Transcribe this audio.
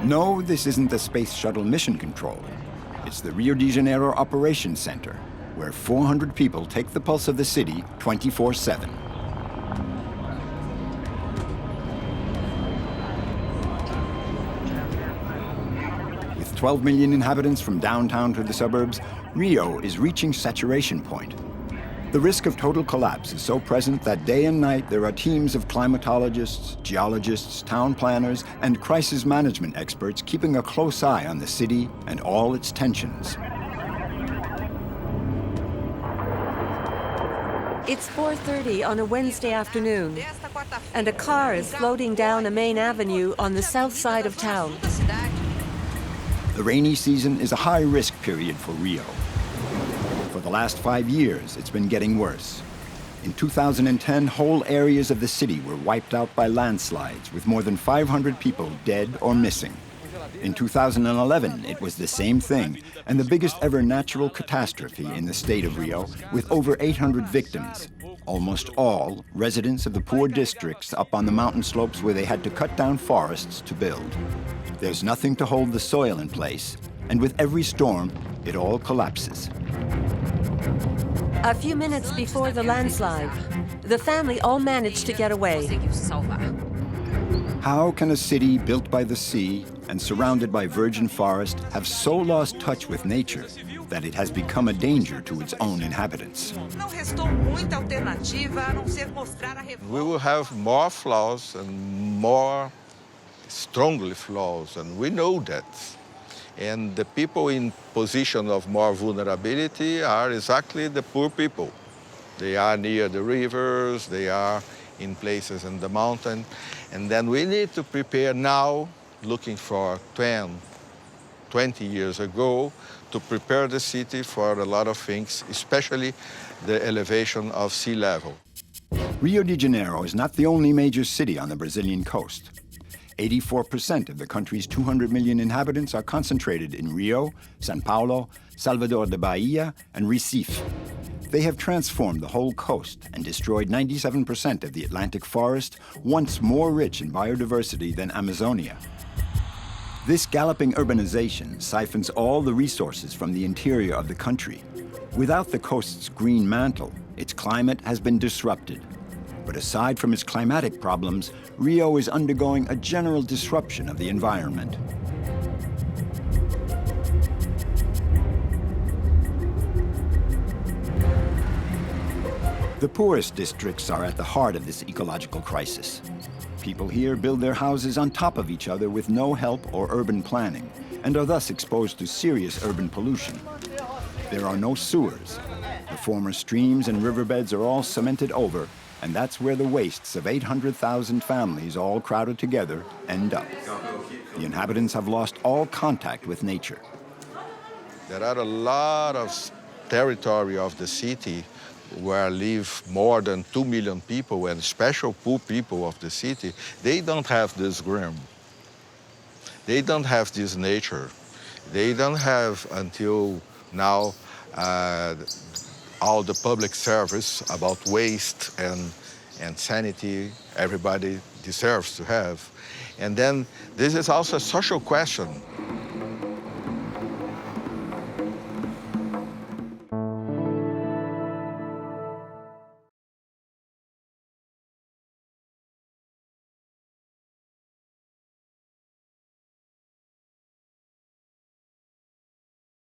No, this isn't the Space Shuttle Mission Control. It's the Rio de Janeiro Operations Center, where 400 people take the pulse of the city 24/7. With 12 million inhabitants from downtown to the suburbs, Rio is reaching saturation point. The risk of total collapse is so present that day and night there are teams of climatologists, geologists, town planners, and crisis management experts keeping a close eye on the city and all its tensions. It's 4:30 on a Wednesday afternoon, and a car is floating down a main avenue on the south side of town. The rainy season is a high-risk period for Rio. For the last 5 years, it's been getting worse. In 2010, whole areas of the city were wiped out by landslides, with more than 500 people dead or missing. In 2011, it was the same thing, and the biggest ever natural catastrophe in the state of Rio, with over 800 victims, almost all residents of the poor districts up on the mountain slopes where they had to cut down forests to build. There's nothing to hold the soil in place, and with every storm, it all collapses. A few minutes before the landslide, the family all managed to get away. How can a city built by the sea and surrounded by virgin forest have so lost touch with nature that it has become a danger to its own inhabitants? We will have more flaws and more strongly flaws, and we know that. And the people in position of more vulnerability are exactly the poor people. They are near the rivers, they are in places in the mountain. And then we need to prepare now, looking for 20 years ago, to prepare the city for a lot of things, especially the elevation of sea level. Rio de Janeiro is not the only major city on the Brazilian coast. 84% of the country's 200 million inhabitants are concentrated in Rio, São Paulo, Salvador da Bahia, and Recife. They have transformed the whole coast and destroyed 97% of the Atlantic forest, once more rich in biodiversity than Amazonia. This galloping urbanization siphons all the resources from the interior of the country. Without the coast's green mantle, its climate has been disrupted. But aside from its climatic problems, Rio is undergoing a general disruption of the environment. The poorest districts are at the heart of this ecological crisis. People here build their houses on top of each other with no help or urban planning, and are thus exposed to serious urban pollution. There are no sewers. The former streams and riverbeds are all cemented over, and that's where the wastes of 800,000 families all crowded together end up. The inhabitants have lost all contact with nature. There are a lot of territory of the city where live more than 2 million people, and special poor people of the city, they don't have this green. They don't have this nature. They don't have, until now, all the public service about waste and sanity everybody deserves to have. And then this is also a social question.